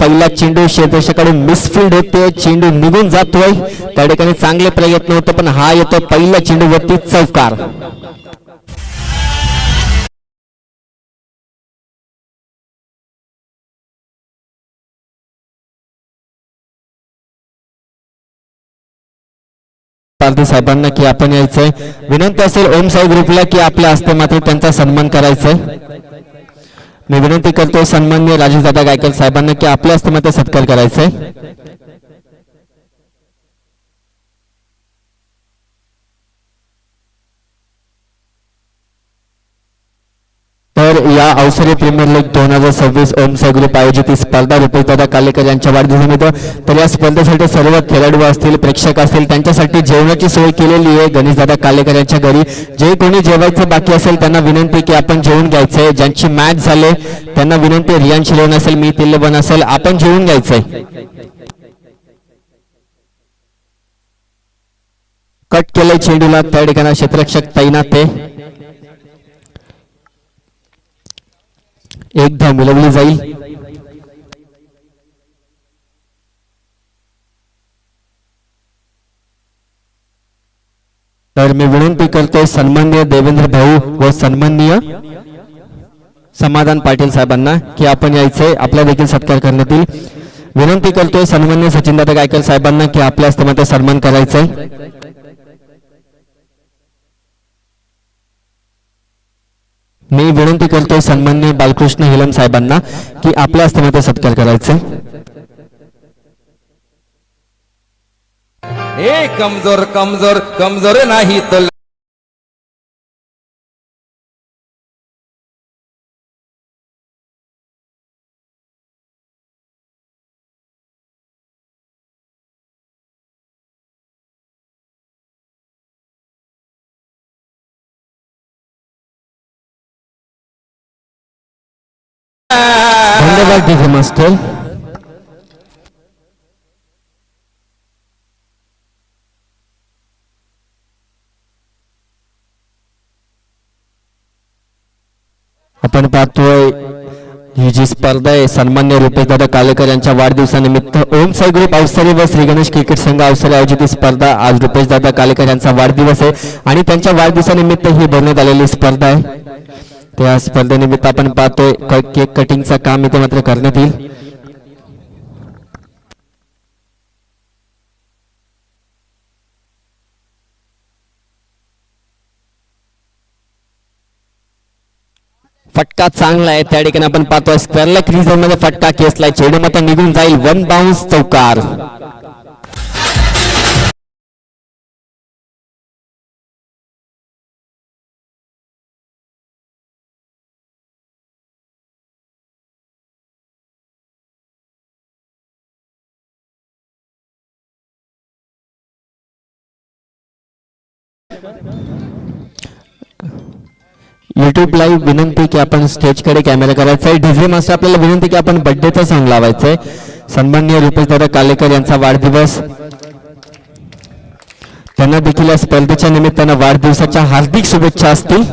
पहिला चेंडू क्षेत्ररक्षकाकडून मिसफील्ड होते, चेंडू निघून जातोय. त्या ठिकाणी चांगले प्रयत्न होते पण हा येतो पहिला चेंडू वरती चौकार. पारधी साहेबांना की आपण यायचंय. विनंती असेल ओम साई ग्रुपला की आपल्या हस्ते मात्र त्यांचा सन्मान करायचा आहे. मी विनंती करतोय सन्माननीय राजेश दादा गायकवाड साहेबांना की आपल्या हस्ते मात्र सत्कार करायचा आहे. तर या अवसरी प्रीमियर लीग 2026 ओम साई ग्रुप आयोजित ही स्पर्धा रुपेश दादा कालेकर यांच्या वाढदिवसानिमित्त. तर या स्पर्धेसाठी सर्व खेळाडू असतील, प्रेक्षक असतील, त्यांच्यासाठी जेवणाची सोय केलेली आहे गणेश दादा कालेकर यांच्या घरी. जे कोणी जेवायचं बाकी असेल त्यांना विनंती की आपण जेवून घ्यायचंय. ज्यांची मॅच झाले त्यांना विनंती, रियान शिलोन असेल, मी तिल्लेबन असेल, आपण जेवून घ्यायचंय. कट केलंय चेंडूला, त्या ठिकाणी क्षेत्ररक्षक तैनात आहे. एक धाव मिळवली जाईल. तर मी विनंती करतोय सन्माननीय देवेंद्र भाऊ व सन्माननीय समाधान पाटील साहेबांना की आपण यायचंय, आपला देखील सत्कार करण्यात येईल. विनंती करतोय सन्माननीय सचिनदादा गायकवाड साहेबांना की आपल्या हस्ते मात्र सन्मान करायचंय. मी विनंती करतोय सन्माननीय बालकृष्ण हिलम साहेबांना की आपल्या हस्ते मात्र सत्कार करायचा. हे कमजोर कमजोर कमजोर नाही तो. धन्यवाद डीजे मास्टर. आपण पाहतोय ही जी स्पर्धा आहे सन्मान्य रुपेश दादा कालेकर यांच्या वाढदिवसानिमित्त ओम साई ग्रुप अवसरी व श्री गणेश क्रिकेट संघ अवसरी आयोजित ही स्पर्धा. आज रुपेश दादा कालेकर यांचा वाढदिवस आहे आणि त्यांच्या वाढदिवसानिमित्त ही भरण्यात आलेली स्पर्धा आहे. त्या स्पर्धेनिमित्त आपण पाहतोय केक कटिंगचं काम इथे मात्र करण्यात येईल. फटका चांगला आहे, त्या ठिकाणी आपण पाहतोय स्क्वेअरला क्रीज मध्ये फटका केसलाय, चेंडू मात्र निघून जाईल. वन बाउन्स चौकार. युट्यूब लाईव्ह विनंती की आपण स्टेजकडे कॅमेरा करायचा आहे. डीजे मास्टर आपल्याला विनंती की आपण बर्थडेचा सॉन्ग लावायचा आहे. सन्माननीय रुपेश दादा कालेकर यांचा वाढदिवस, त्यांना देखील या स्पर्धेच्या निमित्तानं वाढदिवसाच्या हार्दिक शुभेच्छा असतील.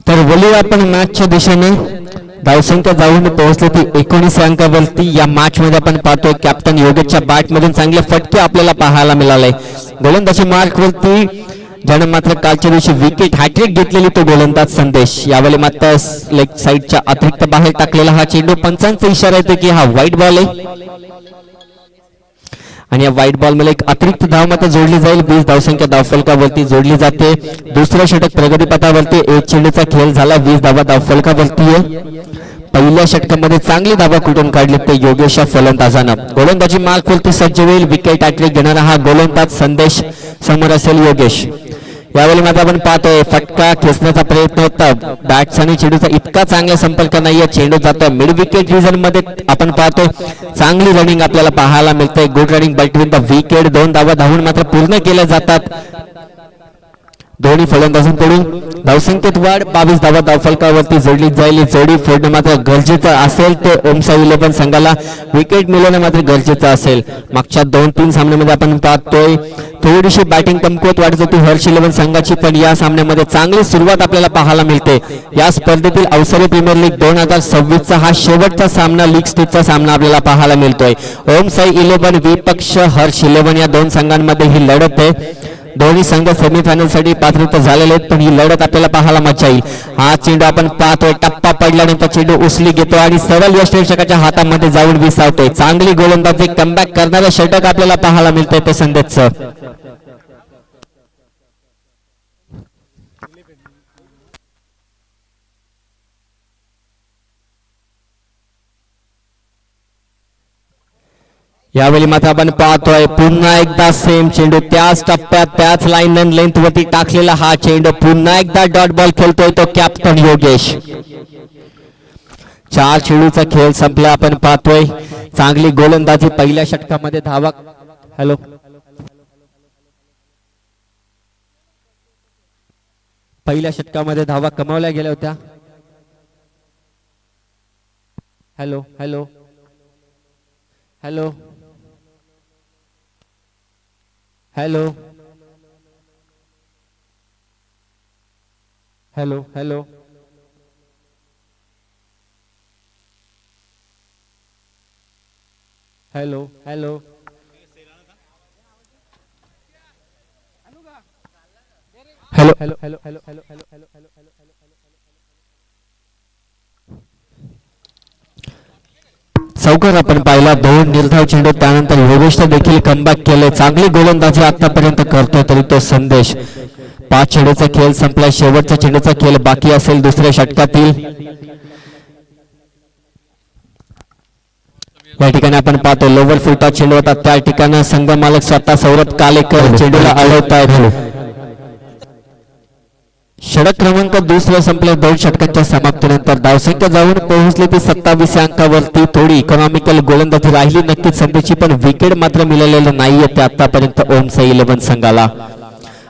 तर वली आपण मॅचच्या दिशेने धावसंख्या जाऊन पोहोचली ती 19 अंकावरती. या मॅच मध्ये आपण पाहतोय कॅप्टन योगेशच्या बॅट मधून चांगले फटके आपल्याला पाहायला मिळाले. गोलंदाजी मार्क वरती ज्याने मात्र कालच्या दिवशी विकेट हॅट्रिक घेतलेली तो गोलंदाज संदेश, यावेळी मात्र लेग साईडच्या अतिरिक्त बाहेर टाकलेला हा चेंडू. पंचांचा इशारा येतो की हा वाईट बॉल आहे आणि या व्हाईट बॉल मध्ये एक अतिरिक्त धाव मात्र जोडली जाईल. 20 धावसंख्या धावफलकावरती जोडली जाते. दुसरं षटक प्रगतीपथावरती. एक चेंडूचा खेळ झाला, 20 धावा धावफलकावरती आहे. पहिल्या षटकामध्ये चांगली धावा कुठून काढली ते योगेश या फलंदाजानं. गोलंदाजी मार्कवरती सज्ज होईल. विकेट हॅट्रिक घेणारा हा गोलंदाज संदेश समोर असेल योगेश. यावेळी मात्र आपण पाहतोय फटका खेचण्याचा प्रयत्न होता. बॅट्स आणि चेंडूचा इतका चांगला संपर्क नाहीये. चेंडू जातोय मिड विकेट रिजन मध्ये. आपण पाहतोय चांगली रनिंग आपल्याला पाहायला मिळते. Good running between the wicket. 2 धावा धावून मात्र पूर्ण केल्या जातात दोन्ही फलंदाजांकडून. धावसंख्येत वाढ. 22 धावा धावफलकावरती जोडली जाईल. जोडी फोडणं मात्र गरजेचं असेल ते ओमसाई 11 संघाला विकेट मिळवणं मात्र गरजेचं असेल. मागच्या 2-3 सामन्यामध्ये आपण पाहतोय थोडीशी बॅटिंग कमकुवत वाटत होती हर्ष 11 संघाची, पण या सामन्यामध्ये चांगली सुरुवात आपल्याला पाहायला मिळते. या स्पर्धेतील अवसरे प्रीमियर लीग 2026 चा हा शेवटचा सामना लीग स्टेजचा सामना आपल्याला पाहायला मिळतोय. ओमसाई 11 विपक्ष हर्ष 11 या 2 संघांमध्ये ही लढत आहे. दोन्ही संघ सेमीफायनल साठी पात्रता झालेले आहेत, पण ही लढत आपल्याला पाहायला मजा येईल. हा चेंडू आपण पाहतोय टप्पा पडल्यानंतर चेंडू उचली घेतो आणि सरळ यष्टीरक्षकाच्या हातामध्ये जाऊन विसावतोय. चांगली गोलंदाजी कमबॅक करणारे षटक आपल्याला पाहायला मिळतंय ते संदेशचं. यावेळी मात्र आपण पाहतोय पुन्हा एकदा सेम चेंडू त्याच टप्प्यात त्याच लाईन अँड लेंथ वरती टाकलेला हा चेंडू. पुन्हा एकदा डॉट बॉल खेळतोय तो कॅप्टन योगेश. 4 चेंडूचा खेळ संपला. आपण पाहतोय चांगली गोलंदाजी. पहिल्या षटकामध्ये धावा हॅलो पहिल्या षटकामध्ये धावा कमावल्या गेल्या होत्या. Hello hello hello hello hello hello hello hello hello hello hello hello hello hello hello hello चौकार आपण पाहिला. 2 निर्धाव चेंडू त्यानंतर योगेशने देखील कमबॅक केले. चांगली गोलंदाजी आतापर्यंत करतोय तरी तो संदेश. 5 चेंडूचा खेळ संपला. शेवटचा चेंडूचा खेळ बाकी असेल दुसऱ्या षटकातील. या ठिकाणी आपण पाहतो लोवर फुटा चेंडू होता. त्या ठिकाणी संघ मालक स्वतः सौरभ कालेकर चेंडूला अडवतायत. षटक क्रमांक दुसऱ्या संपल्या. 2 षटकांच्या समाप्तीनंतर धावसंख्या जाऊन पोहोचली ती 27 अंकावरती. थोडी इकॉनॉमिकल गोलंदाजी राहिली नक्कीच संघाची, पण विकेट मात्र मिळालेलं नाहीये ते आतापर्यंत ओमसाई 11 संघाला.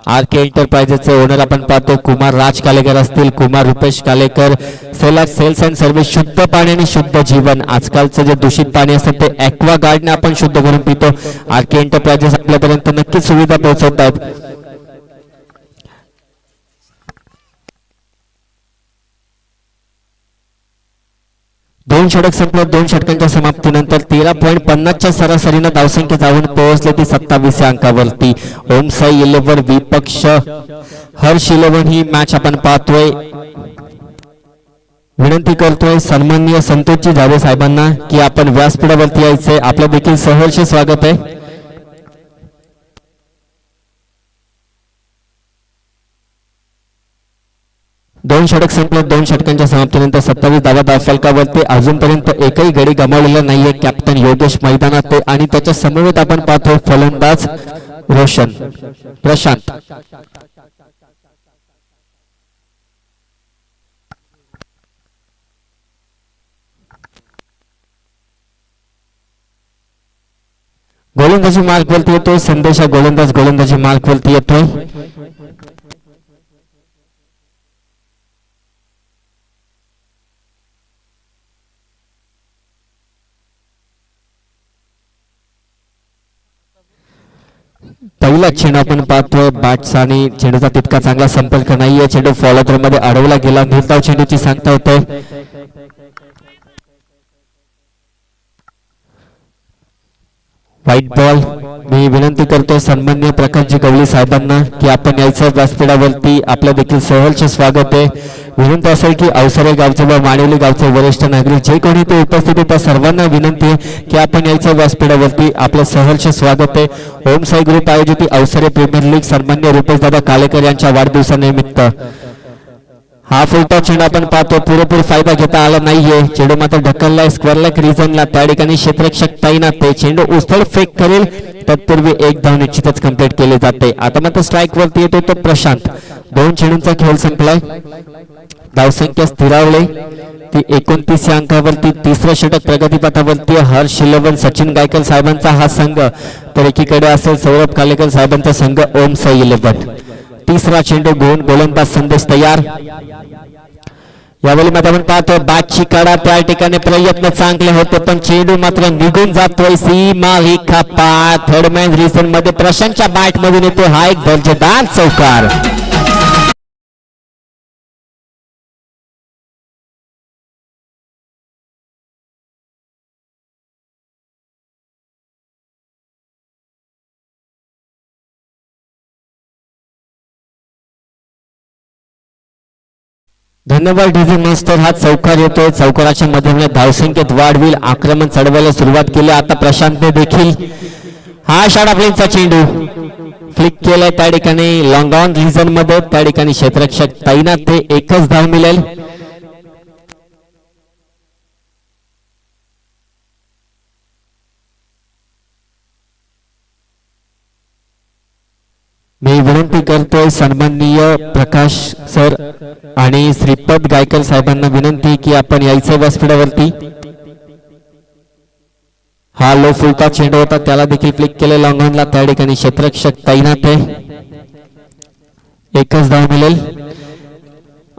आर के एंटरप्राइजेसचे ओनर आपण पाहतो कुमार राज कालेकर असतील, Kumar Rupesh Kalekar. Sales and service शुद्ध पाणी आणि शुद्ध जीवन. आजकालचं जे दूषित पाणी असतं ते ॲक्वा गार्डने आपण शुद्ध करून पितो. आर के एंटरप्राइजेस आपल्यापर्यंत नक्कीच सुविधा पोहोचवतात. दोन षटक संपलं. 2 षटकांच्या समाप्तीनंतर 13.50च्या सरासरीनं धावसंख्या जाऊन पोहोचली ती 27 अंकावरती. ओमसाई 11 विपक्ष हर्ष 11 ही मॅच आपण पाहतोय. विनंती करतोय सन्माननीय संतोषजी जाधव साहेबांना की आपण व्यासपीठावरती यायचंय. आपलं देखील सहर्ष स्वागत आहे. दोन षटक संपले. 2 षटकांच्या समाप्तीनंतर 27 धावा धावफलकावरती. अजूनपर्यंत एकही गडी गमावलेला नाहीये कॅप्टन योगेश मैदानात आणि त्याच्या समवेत आपण पाहतो फलंदाज रोशन प्रशांत. गोलंदाजी मार्कवरती येतोय संदेशा. गोलंदाजी मार्कवरती येतोय. पहिला चेंडू आपण पाहतोय बॅट्स आणि चेंडूचा तितका चांगला संपर्क नाहीये. चेंडू फॉलो थ्रो मध्ये अडवला गेला. निर्धाव चेंडूची सांगता होते. White ball. मी विनंती करतो सन्माननीय प्रकाशजी गवळी साहेबांना की आपण यायचं व्यासपीठावरती. आपलं देखील सहर्ष स्वागत आहे. विनंती असेल की अवसरे गावचे व माणिवली गावचे वरिष्ठ नागरिक जे कोणी ते उपस्थित आहेत त्या सर्वांना विनंती आहे की आपण यायचं व्यासपीठावरती. आपलं सहर्ष स्वागत आहे. ओमसाई ग्रुप आयोजित अवसरे प्रीमियर लीग सन्माननीय रुपेश दादा कालेकर यांच्या वाढदिवसानिमित्त हा फुलटा चेंडू आपण पाहतो पुरेपूर फायदा घेता आला नाहीये. चेंडू मात्र ढकललाय स्क्वेअर लेग रिजनला. त्या ठिकाणी क्षेत्ररक्षक तैनात ते चेंडू उचल फेक करेल तत्पूर्वी एक धाव निश्चितच कंप्लीट केले जाते. आता मात्र स्ट्राईक वरती येतो तो प्रशांत. 2 चेंडूंचा खेळ संपलाय. धावसंख्या स्थिरावली ती 29 या अंकावरती. तिसरं षटक प्रगतीपथावरती हर्ष शिलवन सचिन गायकर साहेबांचा हा संघ तर एकीकडे असेल सौरभ कालेकर साहेबांचा संघ ओम साई 11. तिसरा चेंडू घेऊन गोलंदाज संदेश तयार. यावेळी मध्ये आपण पाहतो बॅटची कडा त्या ठिकाणी प्रयत्न चांगले होते पण चेंडू मात्र निघून जातोय सीमा रेखा पार. थर्डमॅन रिझन मध्ये प्रशांतच्या बॅट मधून येतो हा एक दर्जेदार चौकार. धन्यवाद डीजे मास्टर. हा चौकार येतोय. चौकाराच्या मध्येने धावसंख्येत वाढ होईल. आक्रमण चढवायला सुरुवात केली. आता प्रशांतने देखील हा शाडाफ्लिंगचा चेंडू फ्लिक केलाय त्या ठिकाणी लॉंग ऑन रिजन मध्ये. त्या ठिकाणी क्षेत्ररक्षक तैनात ते एकच धाव मिळेल. मी विनंती करतोय सन्माननीय प्रकाश सर आणि श्रीपद गायकर साहेबांना विनंती की आपण यायचं व्यासपीठावरती. हा लो फुलता चेंडू होता त्याला देखील फ्लिक केले लॉंगॉनला. त्या ठिकाणी क्षेत्ररक्षक तैनात आहे. एकच धाव मिळेल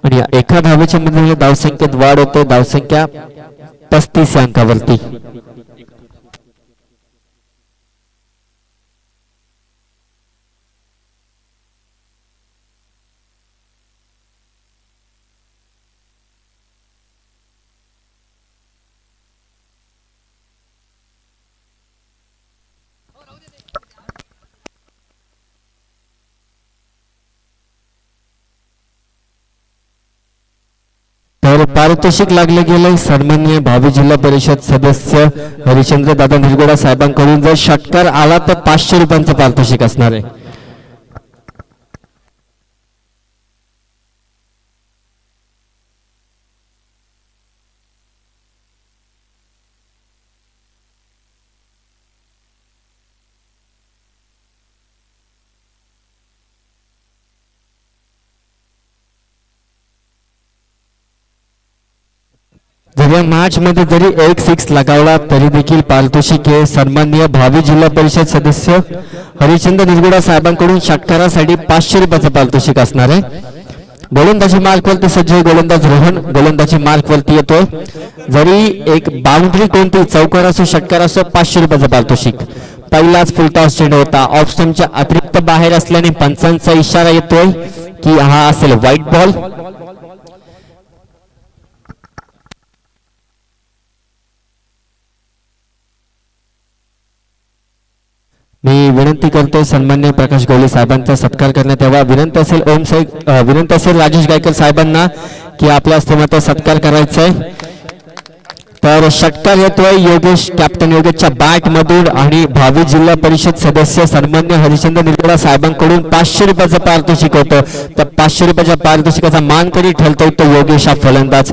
आणि एका धावेच्या मध्ये धावसंख्येत वाढ होते. धावसंख्या 35 या अंकावरती. तर पारितोषिक लागले गेले. सन्माननीय भावी जिल्हा परिषद सदस्य हरिश्चंद्र दादा निरगुडा साहेबांकडून जर षटकार आला तर 500 रुपयांचं पारितोषिक असणार आहे. जर या मॅच मध्ये जरी एक 6 लगावला तरी देखील पारितोषिक हे सन्माननीय भावी जिल्हा परिषद सदस्य हरिश्चंद्र निरगुडा साहेबांकडून षटकारासाठी 500 रुपयाचं पारितोषिक असणार आहे. गोलंदाजी मार्क वरती सज्ज गोलंदाज रोहन गोलंदाजी मार्क वरती येतोय. जरी एक बाउंड्री कोणती चौकार असो षटकार असो 500 रुपयाचं पारितोषिक. पहिलाच फुलटॉस चेंडू होता. ऑफ स्टंपच्या अतिरिक्त बाहेर असल्याने पंचांचा इशारा येतोय की हा असेल व्हाईट बॉल. मी विनंती करतो सन्मान्य प्रकाश गवळी साहेबांचा सत्कार करण्यात यावा. विनंती असेल राजेश गायकर साहेबांना की आपल्या हस्ते सत्कार करायचा आहे. तर षटकार येतोय योगेश कॅप्टन योगेशच्या बॅट मधून आणि भावी जिल्हा परिषद सदस्य सन्मान्य हरिश्चंद्र निरगुडा साहेबांकडून 500 रुपयाचं पारितोषिक होतं. तर 500 रुपयाच्या पारितोषिकाचा मानकरी ठरतोय तो योगेश हा फलंदाज.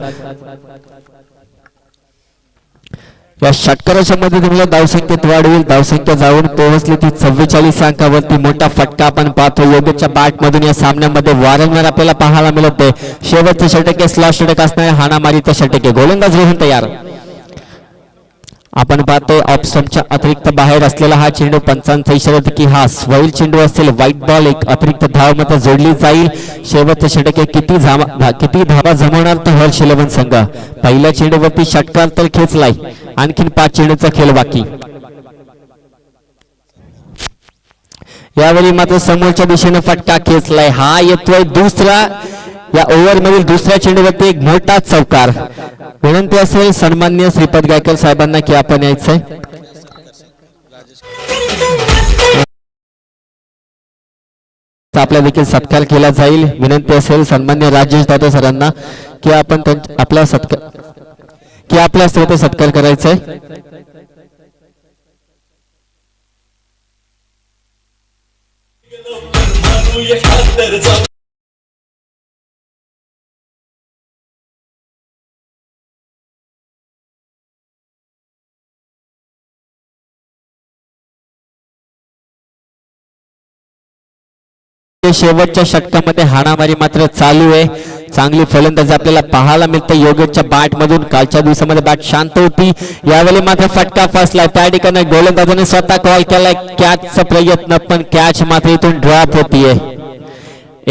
या षटकाराच्या मध्ये तुम्हाला धावसंख्येत वाढ होईल. धावसंख्या जाऊन पोहोचली ती 44 अंकावरती. मोठा फटका आपण पाहतो योगेशच्या बॅट मधून या सामन्यामध्ये वारंवार आपल्याला पाहायला मिळत आहे. शेवटचे षटक आहे स्लॉट षटक असणारे हाणामारीचं षटक आहे. गोलंदाज रोहन तयार. आपण पाहतोय ऑफ स्टंपच्या अतिरिक्त बाहेर असलेला हा चेंडू पंचांचा इशारा की हा स्वैल चेंडू असेल. व्हाईट बॉल एक अतिरिक्त धाव मात्र जोडली जाईल. शेवटचे षटक आहे किती धावा जमवणार तर हर्ष 11 संघ. पहिल्या चेंडूवरती षटकार तर खेचलाय. आणखीन 5 चेंडूचा खेळ बाकी. यावेळी मात्र समोरच्या दिशेने फटका खेचलाय. हा येतोय दुसरा या ओव्हर मधील दुसऱ्या चेंडूवरती एक मोठा चौकार. विनंती असेल सन्मान्य श्रीपद गायकर साहेबांना की आपण यायचंय. आपला देखील सत्कार केला जाईल. विनंती असेल सन्मान्य राजेश दादा सरांना की आपण आपला सत्कार करायचा आहे. धावांसाठी शेवटच्या षटकामध्ये हाणामारी मात्र चालू आहे. चांगली फलंदाजी आपल्याला पाहायला मिळते योगेशच्या बॅट मधून. कालच्या दिवसामध्ये बॅट शांत होती, यावेळी मात्र फटका फसला. त्या ठिकाणी गोलंदाजाने स्वतः कॉल केलाय कॅचचा प्रयत्न, पण कॅच मात्र इथून ड्रॉप होतीये.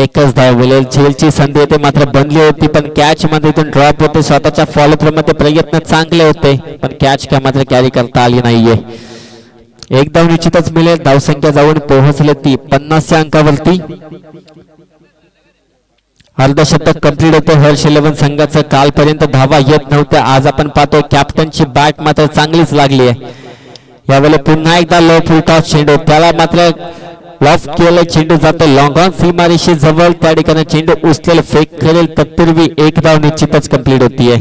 एकच धाव मिळेल, झेलची संधी येते मात्र बनली होती, पण कॅच मध्ये इथून ड्रॉप होते. स्वतःच्या फॉलो थ्रू मध्ये प्रयत्न चांगले होते, पण कॅच काय मात्र कॅरी करता आली नाहीये. एक धाव निश्चितच मिळेल. धावसंख्या जाऊन पोहोचले ती 50च्या अंकावरती. अर्धशतक कंप्लीट होते हर्ष 11 संघाचं. कालपर्यंत धावा येत नव्हत्या, आज आपण पाहतोय कॅप्टनची बॅट मात्र चांगलीच लागली आहे. यावेळी पुन्हा एकदा लो फुल टॉस चेंडू, त्याला मात्र लॉफ केलं. चेंडू जातो लॉंग ऑन सीमारेषे जवळ. त्या ठिकाणी चेंडू उचलेल, फेक करेल, तत्पूर्वी एक धाव निश्चितच कंप्लीट होतीये.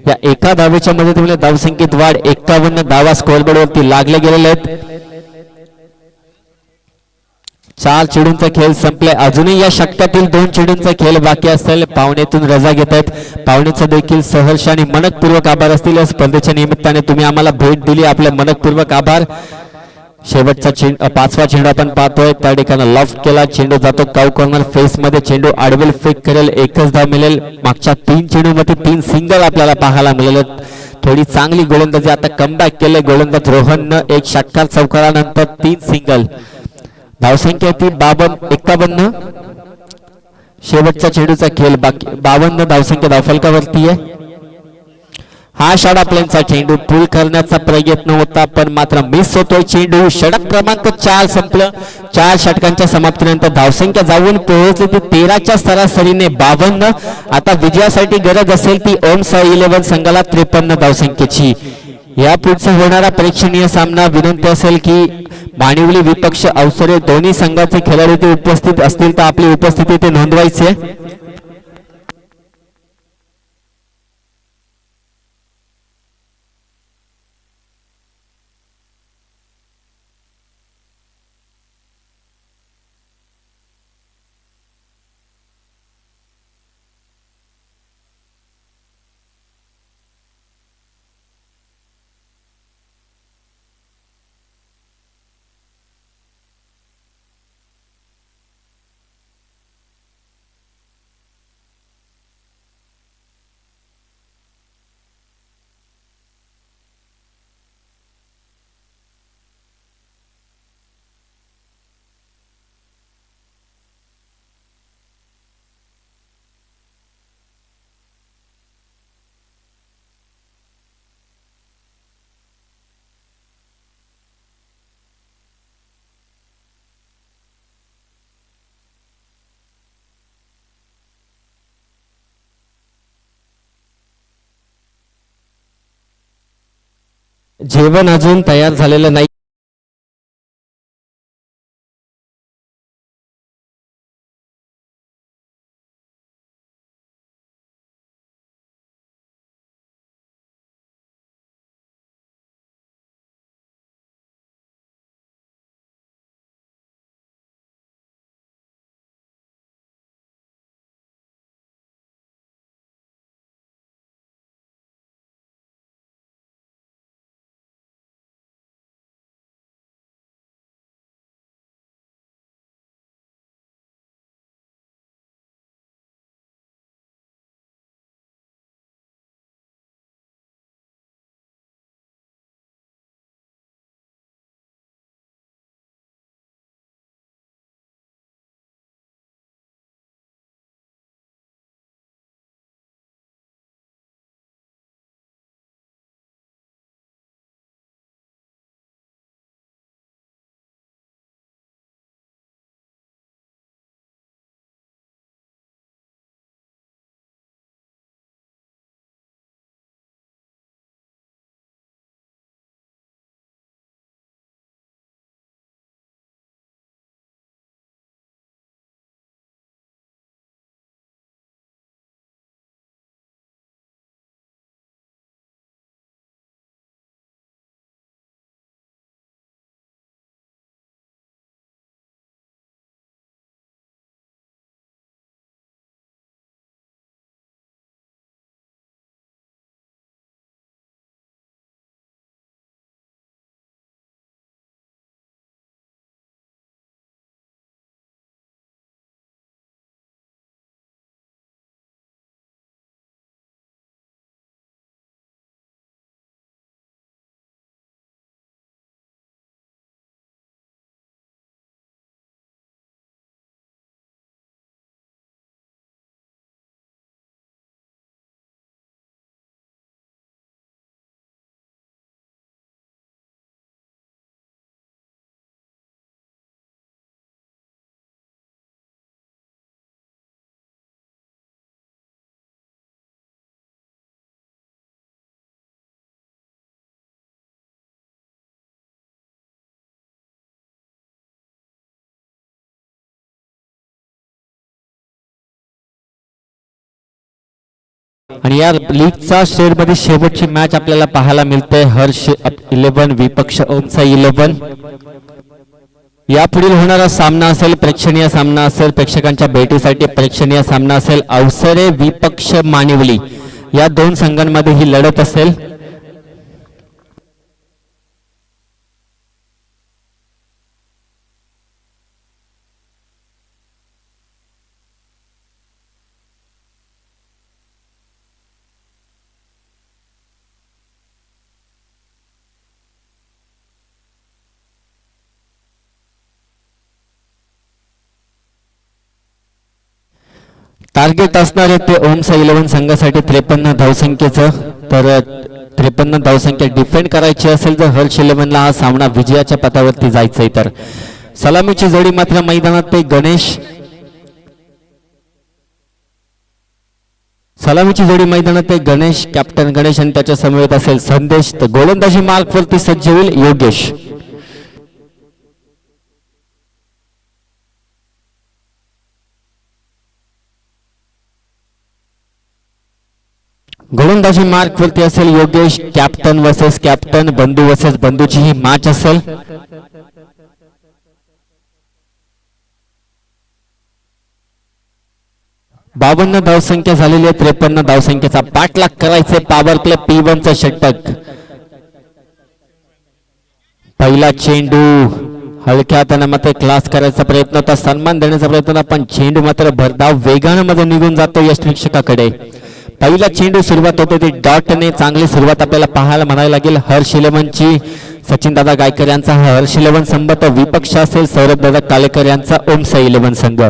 या एका धावेच्या मदतीने धावसंख्येत वाढ. 51 धावा स्कोअरबोर्ड वरती लागले गेलेले आहेत. 4 चेंडूंचा खेळ संपलाय. अजूनही या षटकातील 2 चेंडूंचा खेळ बाकी असेल. पाहुणेतून रजा घेत आहेत. पाहुणेचा देखील सहर्ष आणि मनपूर्वक आभार असतील. या स्पर्धेच्या निमित्ताने तुम्ही आम्हाला भेट दिली, आपले मनपूर्वक आभार. शेवटचा पाचवा चेंडू आपण पाहतोय. त्या ठिकाणी लॉफ्ट केला, चेंडू जातो काउ कॉर्नर फेस मध्ये. चेंडू आडवेल फेक करेल, एकच धाव मिळेल. मागच्या 3 चेंडूमध्ये 3 सिंगल आपल्याला पाहायला मिळाले. थोडी चांगली गोलंदाजी, आता कमबॅक केले गोलंदाज रोहननं. एक षटकार चौकारानंतर 3 सिंगल. धावसंख्या ती 51. शेवटच्या चेंडूचा खेळ बाकी. 52 धावसंख्या धावफलकावरती आहे. हा शॉट प्लेनचा चेंडू पूल करण्याचा प्रयत्न होता, पण मात्र मिस होतोय चेंडू. षटक क्रमांक 4 संपलं. 4 षटकांच्या समाप्तीनंतर धावसंख्या जाऊन पोहोचली ती 13च्या सरासरीने 52. आता विजयासाठी गरज असेल ती ओम साई 11 संघाला 53 धावसंख्येची. या पुढचा होणारा प्रेक्षणीय सामना, विनंती असेल की मानिवली विपक्ष अवसरे दोन्ही संघाचे खेळाडू ते उपस्थित असतील तर आपली उपस्थिती ते नोंदवायची आहे. जेवण अजून तयार झालेलं नाही. आणि या लीगचा मध्ये शेवटची मॅच आपल्याला पाहायला मिळते हर्ष 11 विपक्ष ओमसा 11. यापुढील होणारा सामना असेल प्रेक्षणीय सामना असेल, प्रेक्षकांच्या भेटीसाठी प्रेक्षणीय सामना असेल. अवसरे विपक्ष मानिवली या दोन संघांमध्ये ही लढत असेल. टार्गेट असणार आहे ते ओमसा 11 संघासाठी 53 धावसंख्येचं. तर 53 धावसंख्या डिफेंड करायची असेल जर हर्ष 11 ला हा सामना विजयाच्या पथावरती जायचंय तर. सलामीची जोडी मात्र मैदानात ते गणेश, सलामीची जोडी मैदानात ते गणेश, कॅप्टन गणेश आणि त्याच्या समवेत असेल संदेश. तर गोलंदाजी मार्कवरती सज्ज होईल योगेश. गोलंदाजी मार्क वरती असेल योगेश. कॅप्टन वर्सेस कॅप्टन, बंधू वर्सेस बंधूची ही मॅच असेल. बावन्न धावसंख्या झालेली आहे. 53 धावसंख्येचा पाठलाग करायचे. पॉवर प्ले P1 चं षटक. पहिला चेंडू हलक्या हाताने मात्र क्लास करायचा प्रयत्न होता, सन्मान देण्याचा प्रयत्न होता, पण चेंडू मात्र भरधाव वेगाने मध्ये निघून जातो यष्टिरक्षकाकडे. पहिला चेंडू सुरुवात होते ती डॉटने. चांगली सुरुवात आपल्याला पाहायला म्हणायला लागेल हर्ष 11 ची. सचिन दादा गायकर यांचा हर्ष 11 संघ तर विपक्ष असेल सौरभ दादा कालेकर यांचा ओमसा 11 संघ.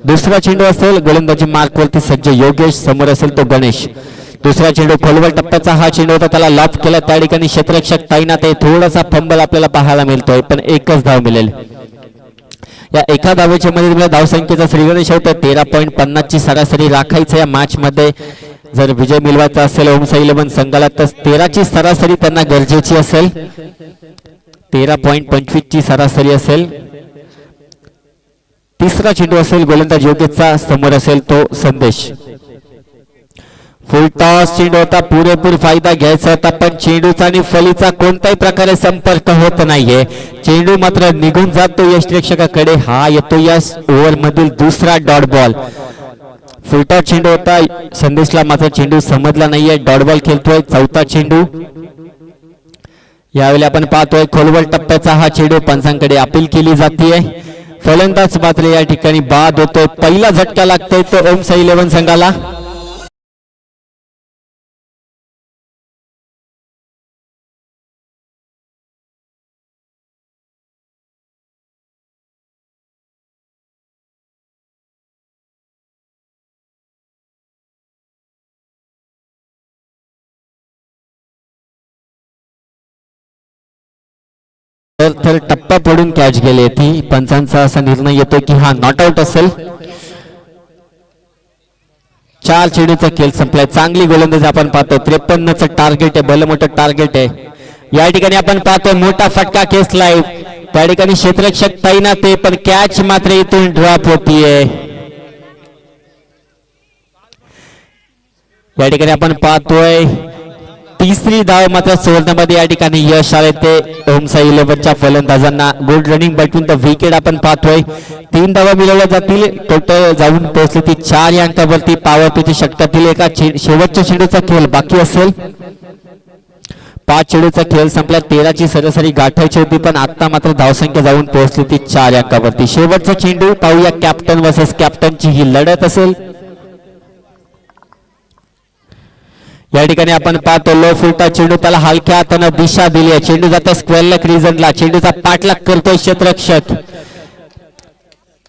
दुसरा चेंडू असेल गोलंदाजी मार्कवरती सज्ज योगेश, समोर असेल तो गणेश. दुसरा चेंडू खोलवर टप्प्याचा हा चेंडू होता, त्याला लॉफ केला. त्या ठिकाणी क्षेत्ररक्षक तैनात आहे. थोडासा फंबल आपल्याला पाहायला मिळतोय पण एकच धाव मिळेल. या एका धावेच्या मध्ये धावसंख्येचा श्रीगणेश होता 13.50 ची सरासरी राखायचं या मॅच मध्ये. जर विजय मिळवायचा असेल ओमसा 11 संघाला तर 13 ची सरासरी त्यांना गरजेची असेल. 13.25 ची सरासरी असेल. तिसरा चेंडू असेल गोलंदाज योगेशचा, समोर असेल तो संदेश. फुल टॉस चेंडू होता, पुरेपूर फायदा घ्यायचा होता पण चेंडूचा आणि फलीचा कोणत्याही प्रकारे संपर्क होत नाहीये. चेंडू मात्र निघून जातो यष्टिरक्षकाकडे. हा येतो या ओव्हर मधील दुसरा डॉट बॉल. फुलटॉस चेंडू होता, संदेशला मात्र चेंडू समजला नाहीये. डॉट बॉल खेळतोय. चौथा चेंडू यावेळी आपण पाहतोय खोलवर टप्प्याचा हा चेंडू पंचांकडे अपील केली जाते. फलंदाज मात्र या ठिकाणी बाद होतोय. पहिला झटका लागतोय तो ओमसा 11 संघाला. तर टप्पा पडून कॅच गेले ती. पंचांचा असा निर्णय येतो की हा नॉट आउट असेल. 4 चेंडूचा खेळ संपलाय. चांगली गोलंदाजी आपण पाहतो. 53 चं टार्गेट आहे, भलं मोठं टार्गेट आहे. या ठिकाणी आपण पाहतोय मोठा फटका खेचलाय. त्या ठिकाणी क्षेत्ररक्षक तैनात आहे पण कॅच मात्र इथून ड्रॉप होतीये. या ठिकाणी आपण पाहतोय तिसरी धाव मात्र सुवर्णमध्ये या ठिकाणी यश आले ते ओमसा 11च्या फलंदाजांना. Good running between the wicket आपण पाहतोय. 3 धावा मिळवल्या जातील. टोटल जाऊन पोहोचली ती 4 या अंकावरती. पॉवर प्लेच्या षटकातील एका शेवटच्या चेंडूचा खेळ बाकी असेल. 5 चेंडूचा खेळ संपला. 13 ची सरासरी गाठायची होती पण आता मात्र धावसंख्या जाऊन पोहोचली ती 4 या अंकावरती. शेवटचा चेंडू पाहूया कॅप्टन वर्सेस कॅप्टनची ही लढत असेल. या ठिकाणी आपण पाहतो लो फुलटा चेंडू, त्याला हलक्या हाताने दिशा दिली आहे. चेंडू जातो स्क्वेअर लेग रिजनला. चेंडूचा पाठलाग करतोय क्षेत्ररक्षक.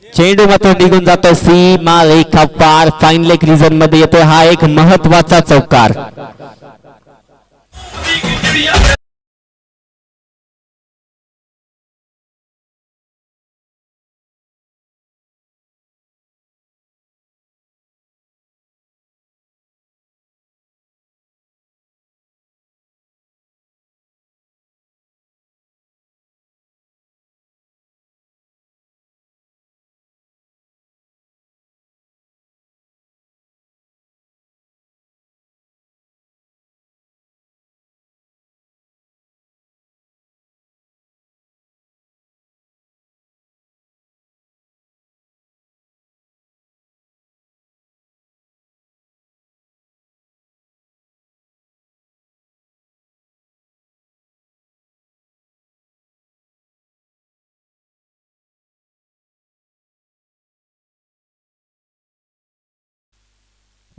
चेंडू मात्र निघून जातो सीमा रेखा पार. फाईन लेग रिजन मध्ये येतोय. हा एक महत्वाचा चौकार.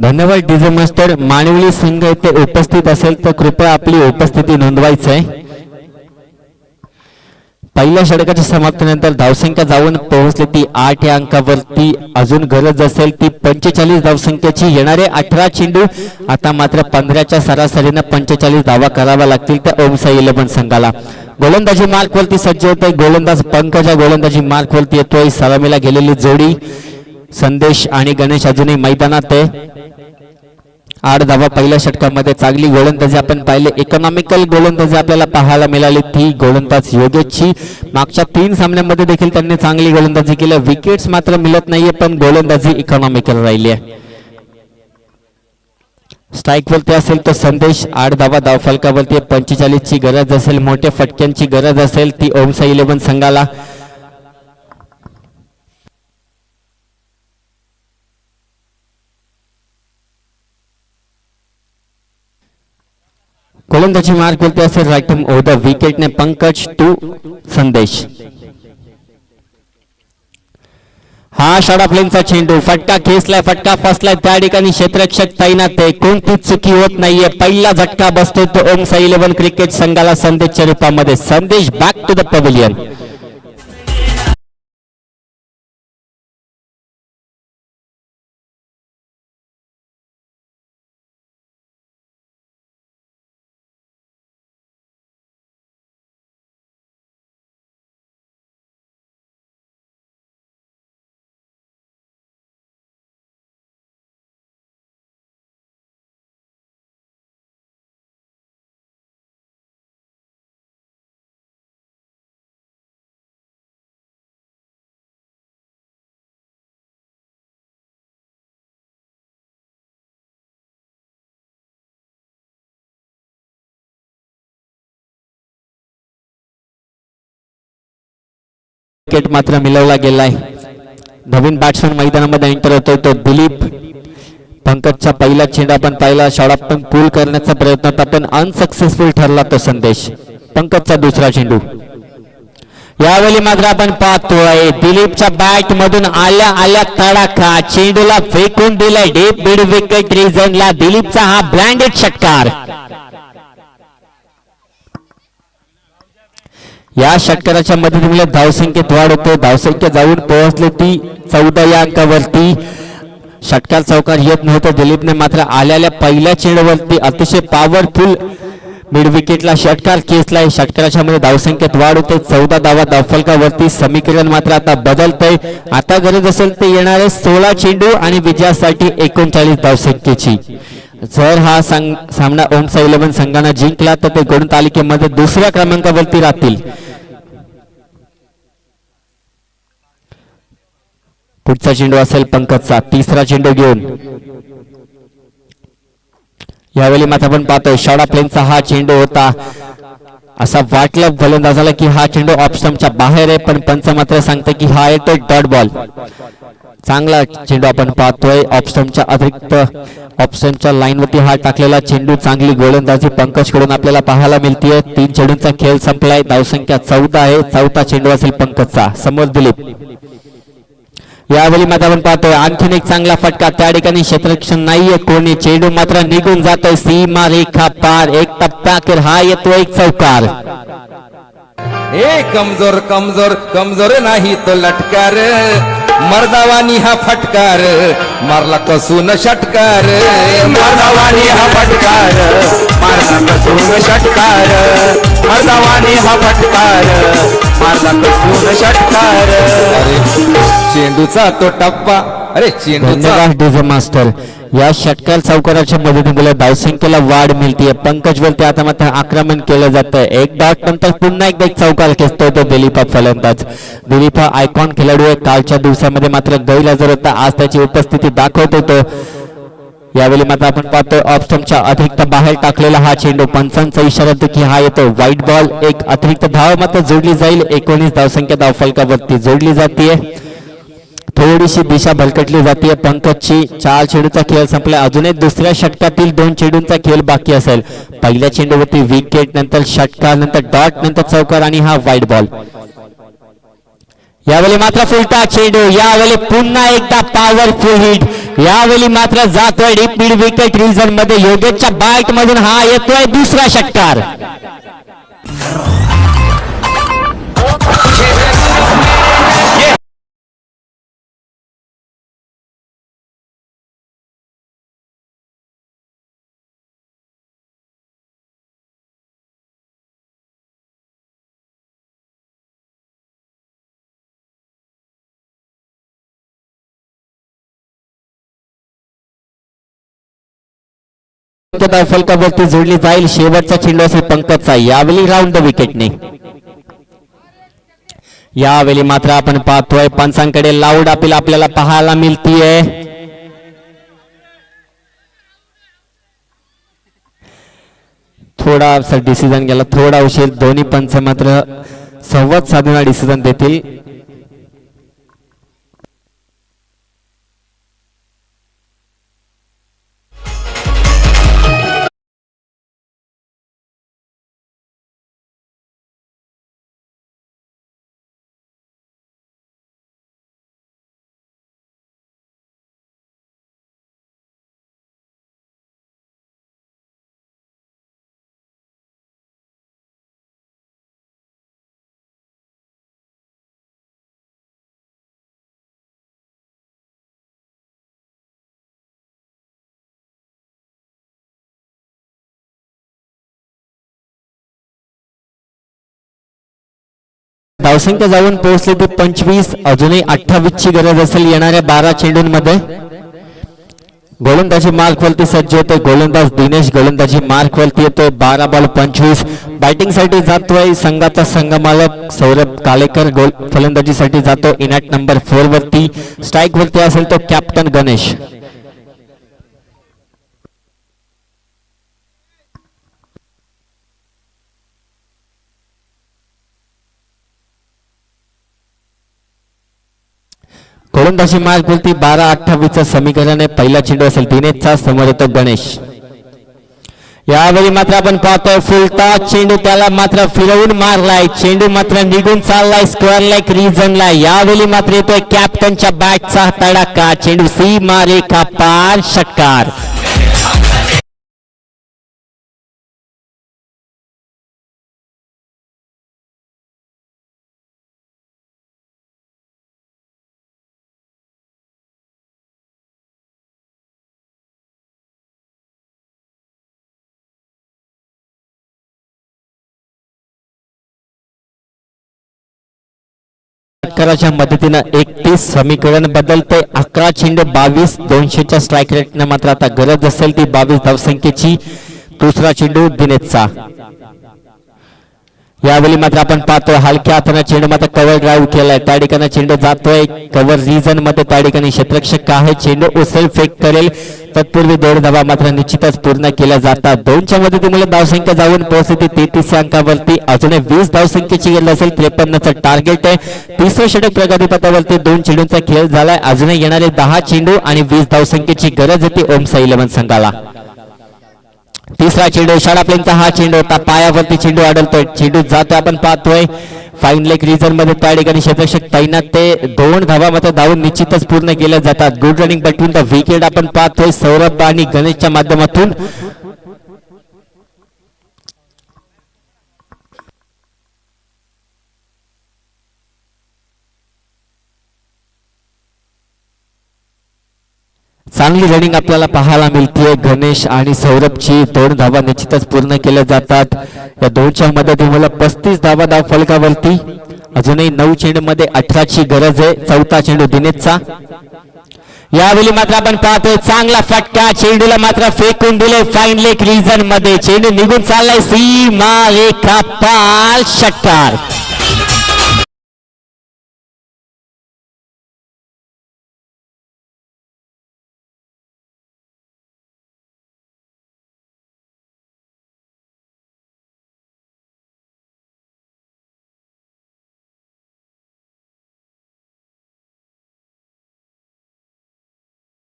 धन्यवाद डीजे मास्टर. मानवली संघ येथे उपस्थित असेल तर कृपया आपली उपस्थिती नोंदवायची आहे. पहिल्या षटकाच्या समाप्तीनंतर धावसंख्या जाऊन पोहोचली ती 8 या अंकावरती. अजून गरज असेल ती 45 धावसंख्येची. येणारे 18 चेंडू आता मात्र 15च्या सरासरीनं 45 धावा कराव्या लागतील त्या ओमसा 11 संघाला. गोलंदाजी मार्कवरती सज्ज होत आहे. गोलंदाज पंकजा गोलंदाजी मार्कवरती येतोय. सलामीला गेलेली जोडी संदेश आणि गणेश अजूनही मैदानात आहे. 8 धावा पहिल्या षटकामध्ये. चांगली गोलंदाजी आपण पाहिले. इकॉनॉमिकल गोलंदाजी आपल्याला पाहायला मिळाली ती गोलंदाज योगेशची. मागच्या 3 सामन्यांमध्ये देखील त्यांनी चांगली गोलंदाजी केली. विकेट्स मात्र मिळत नाहीये पण गोलंदाजी इकॉनॉमिकल राहिली आहे. स्ट्राईक वरती असेल तो संदेश. 8 धावा धावफलकावरती. 45 ची गरज असेल, मोठ्या फटक्यांची गरज असेल ती ओमसा 11 संघाला. गोलंदाजी मार्क वरती असेल. राईट ओव्हर द विकेटने पंकज टू संदेश. हा शॉर्ट प्लेनचा चेंडू. फटका खेचलाय, फटका फसलाय. त्या ठिकाणी क्षेत्ररक्षक तैनात आहे. कोणतीच चुकी होत नाहीये. पहिला झटका बसतो तो ओमसा 11 क्रिकेट संघाला संदेशच्या रूपामध्ये. Sandesh back to the pavilion. Wicket मात्र मिळवला गेलाय. नवीन बॅट्समन मैदानामध्ये एंटर होतोय तो दिलीप. पंकजचा पहिला चेंडू आपण पाहिला. शॉर्ट पण पूल करण्याचा प्रयत्न होता पण अनसक्सेसफुल ठरला तो संदेश. पंकजचा दुसरा चेंडू. यावेळी मात्र आपण पाहतोय दिलीपच्या बॅट मधून आल्या आल्या तडाखा. चेंडूला फेकून दिलाय डीप मिड विकेट रिजनला. दिलीपचा हा ब्लँडेड षटकार. या षटकाराच्या मदतीमुळे धावसंख्येत वाढ होते. धावसंख्या जाऊन पोहोचली ती 14 या अंकावरती. षटकार चौकार येत नव्हतं. दिलीपने मात्र आलेल्या पहिल्या चेंडूवरती अतिशय पॉवरफुल मिड विकेटला षटकार खेचलाय. षटकाराच्या मध्ये धावसंख्येत वाढ होते. 14 धावा धावफलकावरती. समीकरण मात्र आता बदलतंय. आता गरज असेल ते येणारे 16 चेंडू आणि विजयासाठी 39 धावसंख्येची. जर हा सामना ओमसा 11 संघाने जिंकला तर ते गुण तालिकेमध्ये दुसऱ्या क्रमांकावरती राहतील. पुढचा चेंडू असेल पंकजचा. तिसरा चेंडू घेऊन यावेळी मात्र आपण पाहतोय शॉर्ट प्लेनचा हा चेंडू होता. असा वाटलं फलंदाजाला की हा चेंडू ऑफ स्टंपच्या बाहेर आहे पण पंच मात्र सांगते की हा येतोय डॉट बॉल. चांगला चेंडू आपण पाहतोय. ऑफ स्टंपच्या अतिरिक्त ऑफ स्टंपच्या लाईनवरती हा टाकलेला चेंडू. चांगली गोलंदाजी पंकज कडून आपल्याला पाहायला मिळते. 3 चेंडूंचा खेळ संपलाय. धावसंख्या 14 आहे. चौथा चेंडू असेल पंकजचा. समोर दिलीप. यावेळी मात्र आपण पाहतोय आणखीन एक चांगला फटका. त्या ठिकाणी क्षेत्ररक्षण नाहीये कोणी. चेंडू मात्र निघून जातोय सीमा रेखा पार. एक टप्पा अखेर हा येतो एक चौकार. हे कमजोर कमजोर कमजोर नाही तो लटकार. मर्दावानी हा फटकार. मारला कसून षटकार. मर्दावानी हा फटकार. मारला कसून षटकार. मर्दावानी हा फटकार. मारला कसून षटकार. अरे चेंडूचा तो टप्पा. अरे चेंडूचा. धन्यवाद डीजे मास्टर. या षटकार चौकाराच्या मदतीमुळे धावसंख्येला वाढ मिळते. पंकज वरती आता मात्र आक्रमण केलं जातं. एक डॉट नंतर पुन्हा एकदा एक चौकार खेचतोय तो दिलीप फलंदाज. दिलीप हा आयकॉन खेळाडू आहे. कालच्या दिवसामध्ये मात्र गैरहजर होता. आज त्याची उपस्थिती दाखवतो तो. यावेळी मात्र आपण पाहतोय ऑफ स्टंपच्या अतिरिक्त बाहेर टाकलेला हा चेंडू. पंचांचा इशारा होतो की हा येतो व्हाईट बॉल. एक अतिरिक्त धाव मात्र जोडली जाईल. 19 धावसंख्या धावफलकावरती जोडली जाते. थोडीशी दिशा भलकटली जाते पंकजची. 4 चेंडूचा खेळ संपला. अजूनही दुसऱ्या षटकातील 2 चेंडूंचा खेळ बाकी असेल. पहिल्या चेंडूवरती विकेट, नंतर षटकार, नंतर डॉट, नंतर चौकार आणि हा व्हाईट बॉल. यावेळी मात्र फुलटा चेंडू. यावेळी पुन्हा एकदा पॉवरफुल हिट. यावेळी मात्र जातोय डीप मिड विकेट रिजन मध्ये योगेशच्या बॅट मधून हा येतोय दुसरा षटकार. फलकावरती जोडली जाईल. शेवटचा चेंडू असेल पंकजचा यावेळी राऊंड द विकेटने. यावेळी मात्र आपण पाहतोय पंचांकडे लाऊड अपील आपल्याला पाहायला मिळतीये. थोडासा डिसिजन गेला, थोडा उशीर. दोन्ही पंच मात्र संवाद साधून डिसिजन देतील. धावसंख्या जाऊन पोहोचली ते 25. अजूनही 28 ची गरज असेल येणाऱ्या 12 चेंडूंमध्ये. गोलंदाजी मार्कवरती सज्ज होतोय गोलंदाज दिनेश. गोलंदाजी मार्कवरती येतोय. 12 बॉल 25. बॅटिंग साठी जातोय संघाचा संघमालक सौरभ कालेकर. फलंदाजीसाठी जातो इनॅट नंबर 4 वरती. स्ट्राईक वरती असेल तो कॅप्टन गणेश. गोलंदाजी मार्क बोलती 12-28 समीकरण आहे. पहिला चेंडू असेल दिनेशचा. समोर येतो गणेश. यावेळी मात्र आपण पाहतोय फुलता चेंडू त्याला मात्र फिरवून मारलाय. चेंडू मात्र निघून चाललाय स्क्वेअर लाईक रिजनला. यावेळी मात्र येतोय कॅप्टनच्या बॅटचा तडाखा. चेंडू सीमा रेखा पार. षटकार. षटकाराच्या मदतीनं 31 समीकरण बदलते. 11 चेंडू 22. 200च्या स्ट्राईक रेटने मात्र आता गरज असेल ती 22 धावसंख्येची. दुसरा चेंडू दिनेशचा. यावेळी मात्र आपण पाहतोय हलक्या हाताने चेंडू मात्र कव्हर ड्राईव्ह केलाय. त्या ठिकाणी चेंडू जातोय कव्हर रिजन मध्ये. त्या ठिकाणी क्षेत्ररक्षक आहे. चेंडू उचल फेक करेल. तत्पूर्वी 2 धावा मात्र निश्चितच पूर्ण केल्या जातात. 2च्या मदतीमुळे धावसंख्या जाऊन पोहोचते 33 अंकावरती. अजूनही 20 धावसंख्येची गरज असेल. 53चं टार्गेट आहे. तिसरं षटक प्रगतीपथावरती. 2 चेंडूंचा खेळ झालाय. अजूनही येणारे 10 चेंडू आणि 20 धावसंख्येची गरज होती ओमसा 11 संघाला. तिसरा चेंडू शाळा प्लेनचा हा चेंडू होता. पायावरती चेंडू आढळतोय. चेंडू जातोय आपण पाहतोय फाईन लेग रिजन मध्ये. त्या ठिकाणी क्षेत्ररक्षक तैनात. ते 2 धावा मात्र धावून निश्चितच पूर्ण केल्या जातात. Good running between the wicket आपण पाहतोय सौरभ आणि गणेशच्या माध्यमातून. चांगली रनिंग आपल्याला पाहायला मिळते. गणेश आणि सौरभची 2 धावा निश्चितच पूर्ण केल्या जातात. या 2च्या मदतीमुळे 35 धावा धाव फलकावरती. अजूनही 9 चेंडू मध्ये 18 ची गरज आहे. 4था चेंडू दिनेशचा. यावेळी मात्र आपण पाहतोय चांगला फटका. चेंडूला मात्र फेकून दिले फाईन लेग रिजन मध्ये. चेंडू निघून चाललाय सीमा रेखा पार. षटकार.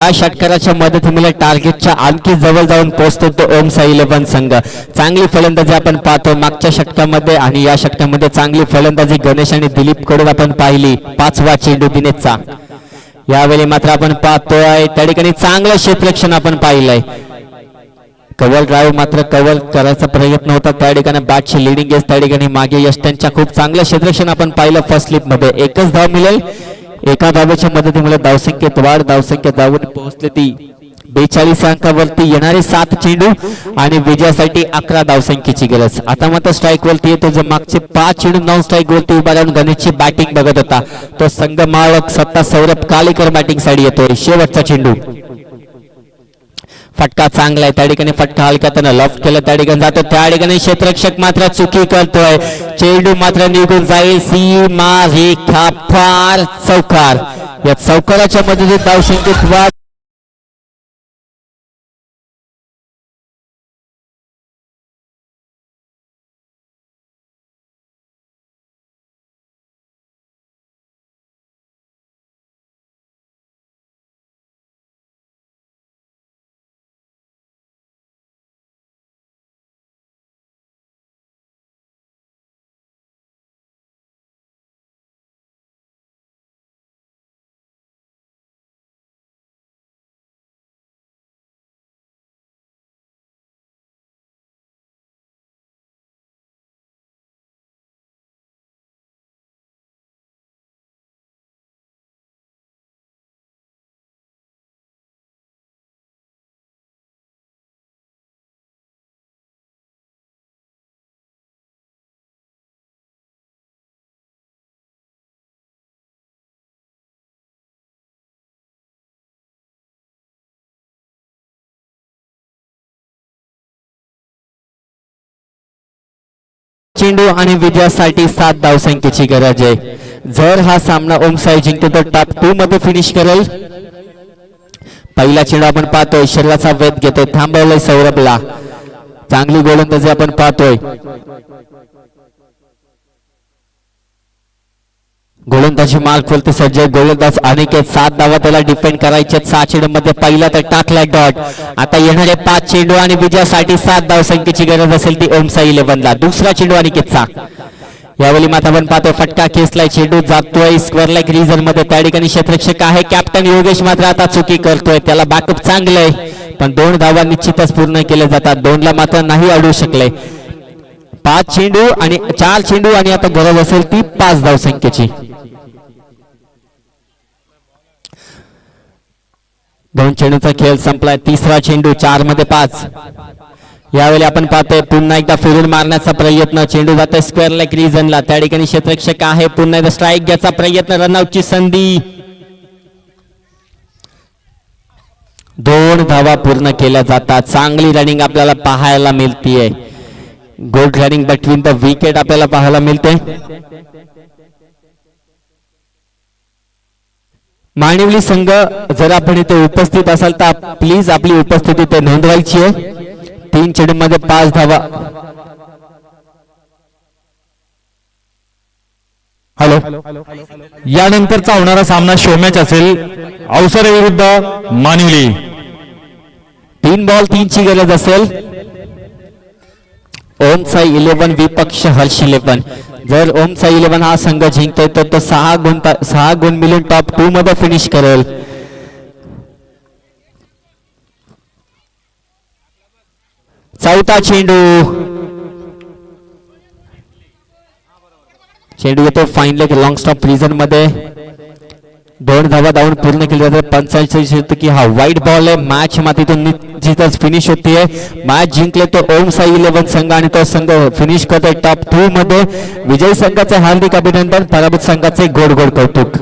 या षटकाराच्या मदतीमुळे टार्गेटच्या आणखी जवळ जाऊन पोहोचतो तो ओमसा 11 संघ. चांगली फलंदाजी आपण पाहतो मागच्या षटकामध्ये आणि या षटकामध्ये चांगली फलंदाजी गणेश आणि दिलीप कडून आपण पाहिली. 5वा चेंडू दिनेशचा. यावेळी मात्र आपण पाहतोय त्या ठिकाणी चांगलं क्षेत्ररक्षण आपण पाहिलंय. कव्हर ड्राईव्ह मात्र कव्हर करायचा प्रयत्न होता त्या ठिकाणी बॅटची लिडिंग एज त्या ठिकाणी मागे यष्टांच्या खूप चांगलं क्षेत्ररक्षण आपण पाहिलं फर्स्ट स्लिप मध्ये. एकच धाव मिळेल, एका धावेच्या मदतीमुळे धावसंख्येत वाढ, धावसंख्या धावून पोहोचली ती 42 अंकावरती. येणारे 7 चेंडू आणि विजयासाठी 11 धावसंख्येची गरज. आता मात्र स्ट्राईक वरती येतो जो मागचे 5 चेंडू नॉन स्ट्राईक वरती उभा राहून गणेशची बॅटिंग बघत होता तो संघ मालक सत्ता सौरभ कालेकर बॅटिंग साठी येतोय. शेवटचा चेंडू फटका चांगला आहे त्या ठिकाणी, फटका हलक्यातनं लॉफ्ट केलं त्या ठिकाणी जातो त्या ठिकाणी क्षेत्ररक्षक मात्र चुकी करतोय. चेंडू मात्र निघून जाईल. सीमा रेखा फार चौकार. या चौकाराच्या मदतीने धावसंख्येत वाढ. चेंडू आणि विजयासाठी 7 धावसंख्येची गरज आहे. जर हा सामना ओम साई जिंकतो तर टॉप 2 मध्ये फिनिश करेल. पहिला चेंडू आपण पाहतोय शरीराचा वेध घेतोय, थांबवलंय सौरभला. चांगली गोलंदाजी आपण पाहतोय. गोलंदाजी मार्क वरती सज्ज गोलंदाज अनिकेत 7 धावा त्याला डिफेंड करायचे. 6 चेंडू मध्ये पहिला तर टाकलाय डॉट. आता येणारे 5 चेंडू आणि विजयासाठी 7 धावसंख्येची गरज असेल ती ओम साई 11 ला. दुसरा चेंडू अनिकेतचा. यावेळी मात्र आपण पाहतोय फटका खेचलाय, चेंडू जातोय स्क्वेअर लाईक रिझन मध्ये त्या ठिकाणी क्षेत्ररक्षक आहे कॅप्टन योगेश मात्र आता चुकी करतोय. त्याला बॅकअप चांगलंय पण 2 धावा निश्चितच पूर्ण केले जातात. 2 ला मात्र नाही अडू शकले. 5 चेंडू आणि 4 चेंडू आणि आता गरज असेल ती 5 धावसंख्येची. 2 चेंडूचा खेळ संपलाय. तिसरा चेंडू 4 मध्ये 5. यावेळी आपण पाहतोय पुन्हा एकदा फिरून मारण्याचा प्रयत्न. चेंडू जातोय स्क्वेअर लाईक रिजनला त्या ठिकाणी क्षेत्ररक्षक आहे. पुन्हा एकदा स्ट्राईक घ्यायचा प्रयत्न, रनआउटची संधी. 2 धावा पूर्ण केल्या जातात. चांगली रनिंग आपल्याला पाहायला मिळतीये. Good running between the wicket आपल्याला पाहायला मिळते. मानिवली संघ जर आपण इथे उपस्थित असाल तर प्लीज आपली उपस्थिती इथे नोंदवायची आहे. 3 चेंडू मध्ये 5 धावा. हॅलो, यानंतरचा होणारा सामना शो मॅच असेल अवसरे विरुद्ध मानिवली. 3 बॉल 3 ची गरज असेल. ओम साई 11 विपक्ष हर्ष 11. जर ओम साई 11 हा संघ जिंकतोय तर तो 6 गुण मिळून टॉप 2 मध्ये फिनिश करेल. चौथा चेंडू येतो fine leg long stop reason मध्ये. 2 धावा धावून पूर्ण केली जाते. 45 की हा वाईट बॉल आहे. मॅच मातीतून निश्चितच फिनिश होतीये. मॅच जिंकले तो ओम साई 11 संघ आणि तो संघ फिनिश करतोय टॉप 2 मध्ये. विजयी संघाचे हार्दिक अभिनंदन, पराभूत संघाचे गोड गोड कौतुक.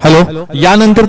हॅलो, यानंतरचा